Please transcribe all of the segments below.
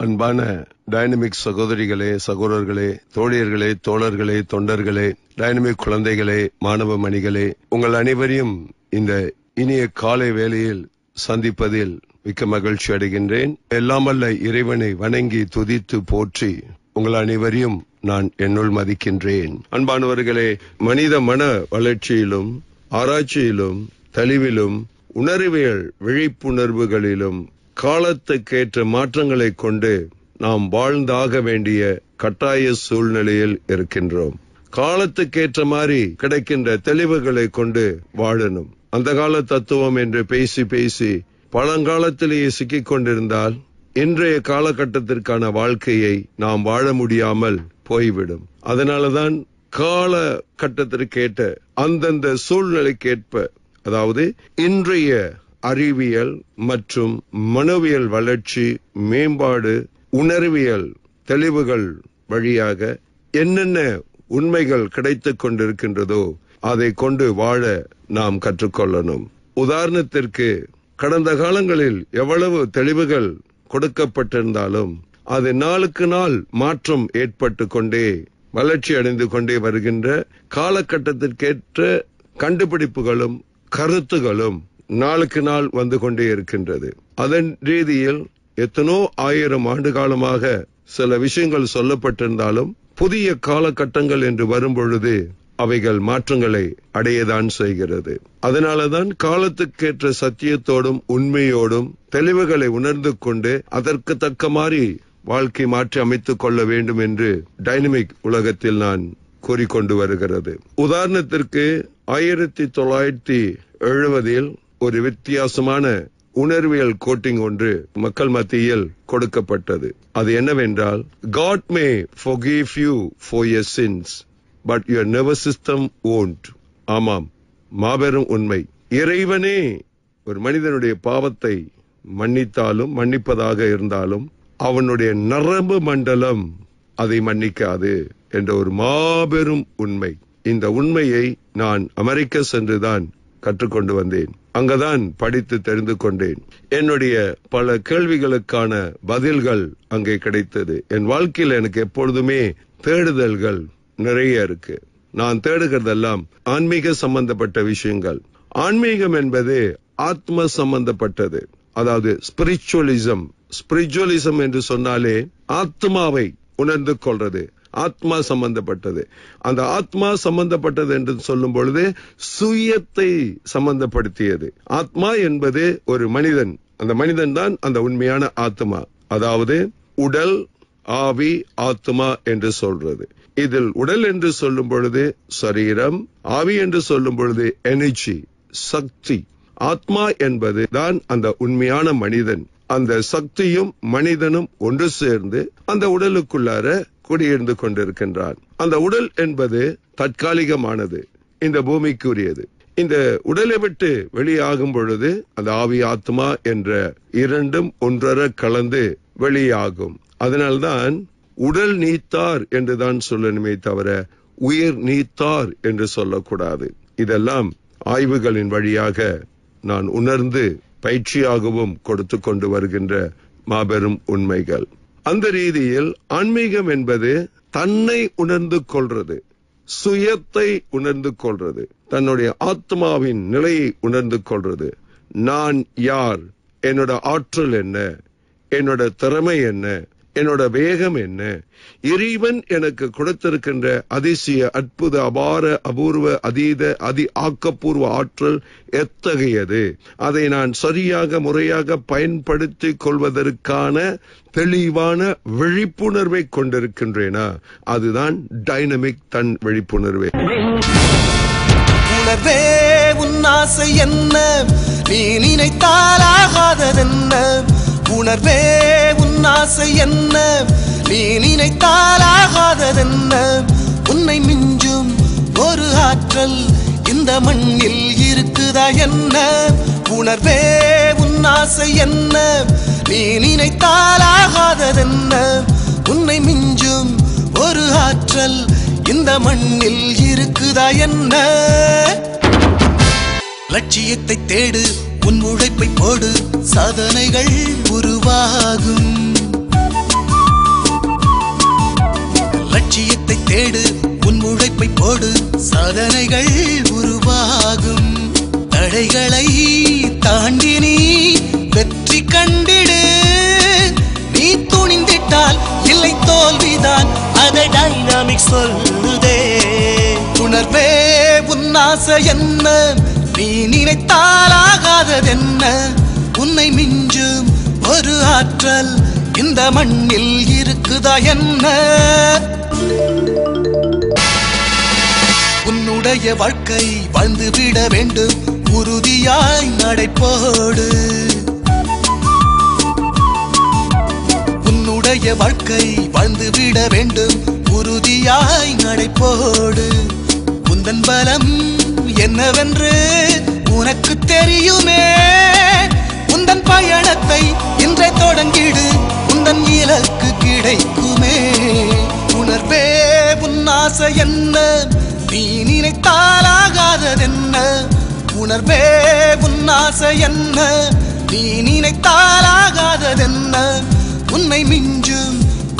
அன்பான டைனமிக் சகோதரிகளே, சகோதரர்களே, தோழியர்களே, தோழர்களே, தொண்டர்களே, டைனமிக் குழந்தைகளே, மாணவ மணிகளே, உங்கள் அனைவரையும் இந்த இனிய காலை வேளையில் சந்திப்பதில் மிக்க மகிழ்ச்சி அடைகின்றேன். எல்லாமல்ல இறைவனை வணங்கி துதித்து போற்றி உங்கள் அனைவரையும் நான் என்னுள் மதிக்கின்றேன். அன்பானவர்களே, மனித மன வளர்ச்சியிலும் ஆராய்ச்சியிலும் தெளிவிலும் உணர்வியல் விழிப்புணர்வுகளிலும் காலத்துக்கேற்ற மாற்றங்களை கொண்டு நாம் வாழ்ந்தாக வேண்டிய கட்டாய சூழ்நிலையில் இருக்கின்றோம். காலத்துக்கேற்ற மாதிரி கிடைக்கின்ற தெளிவுகளை கொண்டு வாழணும். அந்த கால தத்துவம் என்று பேசி பேசி பழங்காலத்திலேயே சிக்கிக் கொண்டிருந்தால் இன்றைய காலகட்டத்திற்கான வாழ்க்கையை நாம் வாழ முடியாமல் போய்விடும். அதனாலதான் கால கட்டத்திற்கேற்ற அந்தந்த சூழ்நிலைக்கேற்ப, அதாவது இன்றைய அறிவியல் மற்றும் மனவியல் வளர்ச்சி, மேம்பாடு, உணர்வியல் தெளிவுகள் வழியாக என்னென்ன உண்மைகள் கிடைத்துக் கொண்டிருக்கின்றதோ அதை கொண்டு வாழ நாம் கற்றுக்கொள்ளணும். உதாரணத்திற்கு, கடந்த காலங்களில் எவ்வளவு தெளிவுகள் கொடுக்கப்பட்டிருந்தாலும் அது நாளுக்கு நாள் மாற்றம் ஏற்பட்டு கொண்டே வளர்ச்சி அடைந்து கொண்டே வருகின்ற காலகட்டத்திற்கேற்ற கண்டுபிடிப்புகளும் கருத்துகளும் நாளுக்கு நாள் வந்து கொண்டே இருக்கின்றது. அதன் ரீதியில் எத்தனோ ஆயிரம் ஆண்டு காலமாக சில விஷயங்கள் சொல்லப்பட்டிருந்தாலும் புதிய காலகட்டங்கள் என்று வரும் பொழுது அவைகள் மாற்றங்களை அடையதான் செய்கிறது. அதனாலதான் காலத்துக்கேற்ற சத்தியத்தோடும் உண்மையோடும் தெளிவுகளை உணர்ந்து கொண்டு அதற்கு தக்க மாதிரி வாழ்க்கை மாற்றி அமைத்துக் கொள்ள வேண்டும் என்று டைனமிக் உலகத்தில் நான் கூறிக்கொண்டு வருகிறது. உதாரணத்திற்கு 1970 ஒரு வித்தியாசமான உணர்வியல் கோட்டிங் ஒன்று மக்கள் மத்தியில் கொடுக்கப்பட்டது. அது என்னவென்றால், God may forgive you for your sins, but your nervous system won't. ஆமாம், மாபெரும் உண்மை. இறைவனே ஒரு மனிதனுடைய பாவத்தை மன்னித்தாலும் மன்னிப்பதாக இருந்தாலும் அவனுடைய நரம்பு மண்டலம் அதை மன்னிக்காது என்ற ஒரு மாபெரும் உண்மை. இந்த உண்மையை நான் அமெரிக்கா சென்றுதான் கற்றுக்கொண்டு வந்தேன். அங்கதான் படித்து தெரிந்து கொண்டேன். என்னுடைய பல கேள்விகளுக்கான பதில்கள் அங்கே கிடைத்தது. என் வாழ்க்கையில் எனக்கு எப்பொழுதுமே தேடுதல்கள் நிறைய இருக்கு. நான் தேடுகிறதெல்லாம் ஆன்மீக சம்பந்தப்பட்ட விஷயங்கள். ஆன்மீகம் என்பது ஆத்ம சம்பந்தப்பட்டது, அதாவது ஸ்பிரிச்சுவலிசம். ஸ்பிரிச்சுவலிசம் என்று சொன்னாலே ஆத்மாவை உணர்ந்து கொள்றது, ஆத்மா சம்பந்தப்பட்டது. அந்த ஆத்மா சம்பந்தப்பட்டது என்று சொல்லும் பொழுது சுயத்தை சம்பந்தப்படுத்தியது. ஆத்மா என்பது ஒரு மனிதன், அந்த மனிதன் தான் அந்த உண்மையான ஆத்மா. அதாவது உடல், ஆவி, ஆத்மா என்று சொல்றது. இதில் உடல் என்று சொல்லும் பொழுது சரீரம், ஆவி என்று சொல்லும் பொழுது எனர்ஜி, சக்தி. ஆத்மா என்பது தான் அந்த உண்மையான மனிதன். அந்த சக்தியும் மனிதனும் ஒன்று சேர்ந்து அந்த உடலுக்குள்ளார குடியிருந்து கொண்டிருக்கின்றான். அந்த உடல் என்பது தற்காலிகமானது, இந்த பூமிக்குரியது. இந்த உடலை விட்டு வெளியாகும் பொழுது அந்த ஆவி, ஆத்மா என்ற இரண்டும் ஒன்றரை கலந்து வெளியாகும். அதனால்தான் உடல் நீத்தார் என்றுதான் சொல்லணுமே தவிர உயிர் நீத்தார் என்று சொல்லக்கூடாது. இதெல்லாம் ஆய்வுகளின் வழியாக நான் உணர்ந்து பயிற்சியாகவும் கொடுத்து கொண்டு வருகின்ற மாபெரும் உண்மைகள். அந்த ரீதியில் ஆன்மீகம் என்பது தன்னை உணர்ந்து கொள்றது, சுயத்தை உணர்ந்து கொள்றது, தன்னுடைய ஆத்மாவின் நிலையை உணர்ந்து கொள்றது. நான் யார், என்னோட ஆற்றல் என்ன, என்னோட திறமை என்ன, என்னோட வேகம் என்ன, இறைவன் எனக்கு கொடுத்திருக்கின்ற அதிசய அற்புத அபார அபூர்வ அதீத அதி ஆக்கப்பூர்வ ஆற்றல் எத்தகையது, அதை நான் சரியாக முறையாக பயன்படுத்திக் கொள்வதற்கான தெளிவான விழிப்புணர்வை கொண்டிருக்கின்றேனா? அதுதான் டைனமிக் தன் விழிப்புணர்வே. உணர்வே உன் ஆசை என்ன, நீ நினைத்தால் ஆகாததென்ன. உணர்வே உன் ஆசை என்ன, நீ நினைத்தால் ஆகாததென்ன. உன்னை மிஞ்சும் ஒரு ஆற்றல் இந்த மண்ணில் இருக்குதா என்ன. உணர்வே உன் ஆசை என்ன, நீ நினைத்தால் ஆகாததென்ன. உன்னை மிஞ்சும் ஒரு ஆற்றல் இந்த மண்ணில் இருக்குதா என்ன. லட்சியத்தை தேடு, உன் உழைப்பை போடு, சாதனைகள் உருவாகும். போடு, சாதனைகள் உருவாகும். தடைகளை தாண்டி நீ வெற்றி கண்டிடு. நீ துணிந்திட்டால் இல்லை தோல்விதான், அதை டைனாமிக் சொல்லுதே. உணர்வே உன் ஆசை என்ன, நீ நினைத்தால் ஆகாததென்ன. உன்னை மிஞ்சும் ஒரு ஆற்றல் இந்த மண்ணில் இருக்குதா என்ன? உன்னுடைய வாழ்க்கை வாழ்ந்துவிட வேண்டும், உறுதியாய் நடைபோடு. உன்னுடைய வாழ்க்கை வாழ்ந்துவிட வேண்டும், உறுதியாய் நடைபோடு. உந்தன் பலம் என்னவென்று உனக்கு தெரியுமே. உந்தன் பயணத்தை இன்றை தொடங்கிடு, உந்தன் இலக்கு கிடைக்குமே. உணர்வே உன் ஆசை என்ன, நீ நினைத்தால் ஆகாததென்ன. உணர்வே உன் ஆசை என்ன, நீ நினைத்தால் ஆகாததென்ன. உன்னை மிஞ்சும்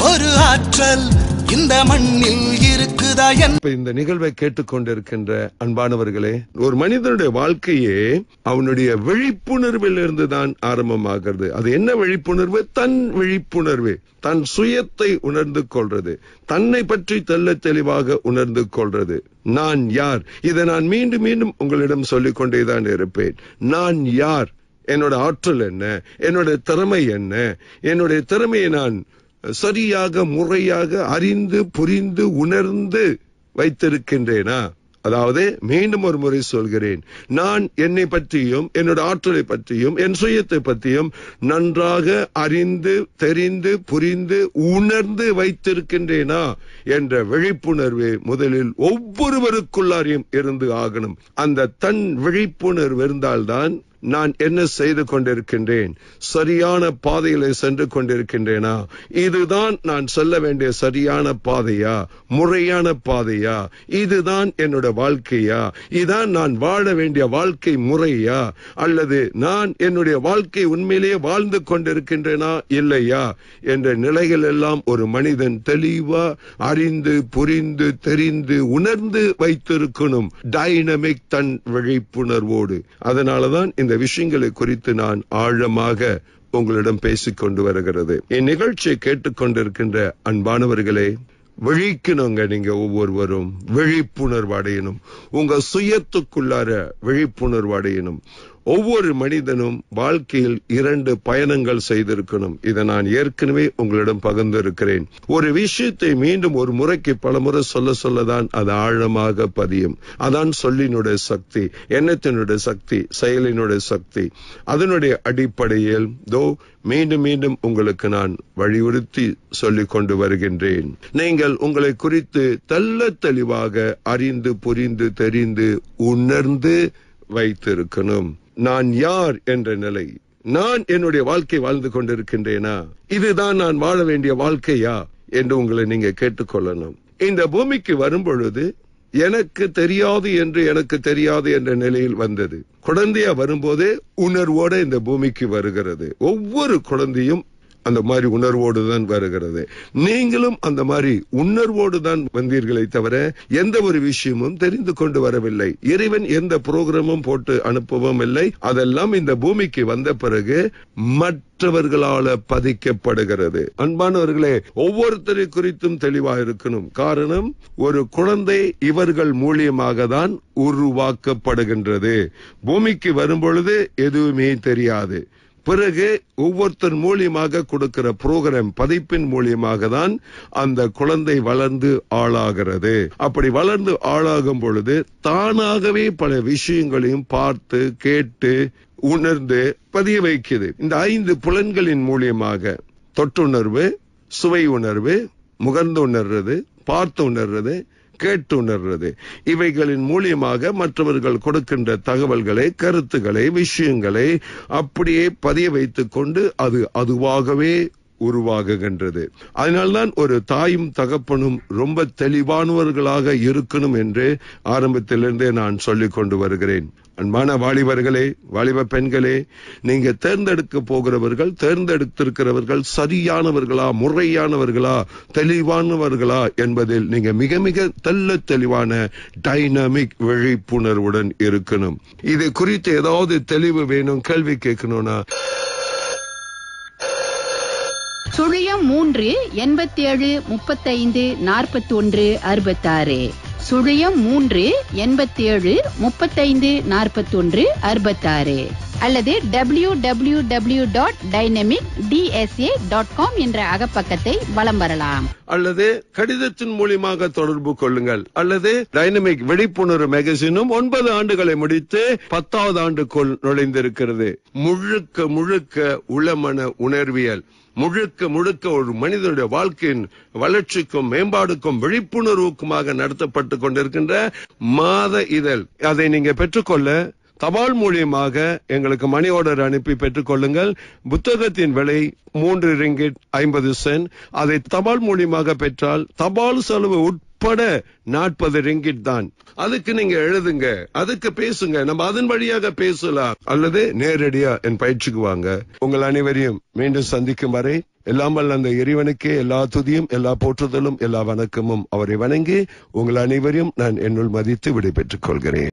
ஒரு ஆற்றல் இந்த மண்ணில் இருக்குதா என்ன? இந்த நிகழ்வை கேட்டுக்கொண்டிருக்கின்ற அன்பானவர்களே, ஒரு மனிதனுடைய வாழ்க்கையே அவனுடைய விழிப்புணர்வில் இருந்துதான் ஆரம்பமாகிறது. அது என்ன விழிப்புணர்வு? தன் விழிப்புணர்வு, தன் சுயத்தை உணர்ந்து கொள்றது, தன்னை பற்றி தெல்ல தெளிவாக உணர்ந்து கொள்றது. நான் யார்? இதை நான் மீண்டும் மீண்டும் உங்களிடம் சொல்லிக் கொண்டேதான் இருப்பேன். நான் யார்? என்னோட ஆற்றல் என்ன? என்னோட திறமை என்ன? என்னுடைய திறமையை நான் சரியாக முறையாக அறிந்து புரிந்து உணர்ந்து வைத்திருக்கின்றேனா? அதாவது மீண்டும் ஒரு முறை சொல்கிறேன், நான் என்னை பற்றியும் என்னோட ஆற்றலை பற்றியும் என் சுயத்தை பற்றியும் நன்றாக அறிந்து தெரிந்து புரிந்து உணர்ந்து வைத்திருக்கின்றேனா என்ற விழிப்புணர்வு முதலில் ஒவ்வொருவருக்குள்ளாரையும் இருந்து ஆகணும். அந்த தன் விழிப்புணர்வு இருந்தால்தான் நான் என்ன செய்து கொண்டிருக்கின்றேன், சரியான பாதையில சென்று கொண்டிருக்கின்றேனா, இதுதான் நான் சொல்ல வேண்டிய சரியான பாதையா, முறையான பாதையா, இதுதான் என்னோட வாழ்க்கையா, இதான் நான் வாழ வேண்டிய வாழ்க்கை முறையா, அல்லது நான் என்னுடைய வாழ்க்கை உண்மையிலேயே வாழ்ந்து கொண்டிருக்கின்றேனா இல்லையா என்ற நிலைகள் எல்லாம் ஒரு மனிதன் தெளிவா அறிந்து புரிந்து தெரிந்து உணர்ந்து வைத்திருக்கணும், டைனமிக் தன் விழிப்புணர்வோடு. அதனாலதான் இந்த விஷயங்களை குறித்து நான் ஆழமாக உங்களிடம் பேசிக் கொண்டு வருகிறது. இந்நிகழ்ச்சியை கேட்டுக்கொண்டிருக்கின்ற அன்பானவர்களே, விழிக்கணுங்க. நீங்க ஒவ்வொருவரும் விழிப்புணர்வு அடையணும், உங்க சுயத்துக்குள்ளார விழிப்புணர்வு அடையணும். ஒவ்வொரு மனிதனும் வாழ்க்கையில் 2 பயணங்கள் செய்திருக்கணும். இதை நான் ஏற்கனவே உங்களிடம் பகிர்ந்திருக்கிறேன். ஒரு விஷயத்தை மீண்டும் ஒரு முறைக்கு பல முறை சொல்லதான் அது ஆழமாக பதியும். அதான் சொல்லினுடைய சக்தி, எண்ணத்தினுடைய சக்தி, செயலினுடைய சக்தி. அதனுடைய அடிப்படையில் மீண்டும் மீண்டும் உங்களுக்கு நான் வலியுறுத்தி சொல்லிக் கொண்டு வருகின்றேன். நீங்கள் உங்களை குறித்து தெல்ல தெளிவாக அறிந்து புரிந்து தெரிந்து உணர்ந்து வைத்திருக்கணும். நான் யார் என்ற நிலை, நான் என்னுடைய வாழ்க்கை வாழ்ந்து கொண்டிருக்கின்றேனா, இதுதான் நான் வாழ வேண்டிய வாழ்க்கையா என்று உங்களை நீங்க கேட்டுக்கொள்ளணும். இந்த பூமிக்கு வரும் பொழுது எனக்கு தெரியாது என்ற நிலையில் வந்தது. குழந்தையா வரும்போதே உணர்வோட இந்த பூமிக்கு வருகிறது. ஒவ்வொரு குழந்தையும் அந்த மாதிரி உணர்வோடு தான் வருகிறது. நீங்களும் அந்த மாதிரி உணர்வோடு தான் வந்தீர்களே தவிர எந்த ஒரு விஷயமும் தெரிந்து கொண்டு வரவில்லை. இறைவன் எந்த புரோகிராமும் போட்டு அனுப்பவும் இல்லை. அதெல்லாம் இந்த பூமிக்கு வந்த பிறகு மற்றவர்களால பதிக்கப்படுகிறது. அன்பானவர்களே, ஒவ்வொருத்தரை குறித்தும் தெளிவாக இருக்கணும். காரணம், ஒரு குழந்தை இவர்கள் மூலியமாக தான் உருவாக்கப்படுகின்றது. பூமிக்கு வரும் பொழுது எதுவுமே தெரியாது. பிறகு ஒவ்வொருத்தர் மூலியமாக கொடுக்கிற புரோகிராம் பதிப்பின் மூலியமாக தான் அந்த குழந்தை வளர்ந்து ஆளாகிறது. அப்படி வளர்ந்து ஆளாகும் பொழுது தானாகவே பல விஷயங்களையும் பார்த்து கேட்டு உணர்ந்து பதிய வைக்குது. இந்த 5 புலன்களின் மூலியமாக தொட்டுணர்வு, சுவை உணர்வு, முகர்ந்து உணர்றது, பார்த்து உணர்றது, கேட்டு உணர்றது, இவைகளின் மூலியமாக மற்றவர்கள் கொடுக்கின்ற தகவல்களை, கருத்துக்களை, விஷயங்களை அப்படியே பதிய வைத்துக் கொண்டு அது அதுவாகவே உருவாகுகின்றது. அதனால்தான் ஒரு தாயும் தகப்பனும் ரொம்ப தெளிவானவர்களாக இருக்கணும் என்று ஆரம்பத்திலிருந்தே நான் சொல்லிக் கொண்டு வருகிறேன். அன்பான வாலிபர்களே, வாலிப பெண்களே, நீங்க தேர்ந்தெடுத்திருக்கிறவர்கள் சரியானவர்களா, முறையானவர்களா, தெளிவானவர்களா என்பதில் நீங்க மிக மிக தெளிவான டைனமிக் விழிப்புணர்வுடன் இருக்கணும். இது குறித்து ஏதாவது தெளிவு வேணும், கேள்வி கேட்கணும்னா 03 87 35 41 66 03 87 35 41 66 அல்லது www.dynamicdsa.com என்ற அகப்பக்கத்தை வலம் வரலாம். அல்லது கடிதத்தின் மூலமாக தொடர்பு கொள்ளுங்கள். அல்லது டைனமிக் விழிப்புணர்வு மேகசினும் 9 ஆண்டுகளை முடித்து 10வது ஆண்டுக்குள் நுழைந்திருக்கிறது. முழுக்க உளமன உணர்வியல், முழுக்க ஒரு மனிதனுடைய வாழ்க்கையின் வளர்ச்சிக்கும் மேம்பாடுக்கும் விழிப்புணர்வுக்குமாக நடத்தப்பட்டு கொண்டிருக்கின்ற மாத இதழ். அதை நீங்க பெற்றுக்கொள்ள தபால் மூலியமாக எங்களுக்கு மணி ஆர்டர் அனுப்பி பெற்றுக் கொள்ளுங்கள். புத்தகத்தின் விலை 3 ரிங்கிட் 50 சென்ட். அதை தபால் மூலியமாக பெற்றால் தபால் செலவு உட்பட 40 ரிங்கிட் தான். அதுக்கு நீங்க எழுதுங்க, அதுக்கு பேசுங்க, நம்ம அதன் வழியாக பேசலாம். அல்லது நேரடியா என் பயிற்சிக்கு வாங்க. உங்கள் அனைவரையும் மீண்டும் சந்திக்கும் வரை எல்லாம் வல்ல அந்த இறைவனுக்கே எல்லா துதியும், எல்லா போற்றுதலும், எல்லா வணக்கமும். அவரை வணங்கி உங்கள் அனைவரையும் நான் என்னுள் மதித்து விடை பெற்றுக் கொள்கிறேன்.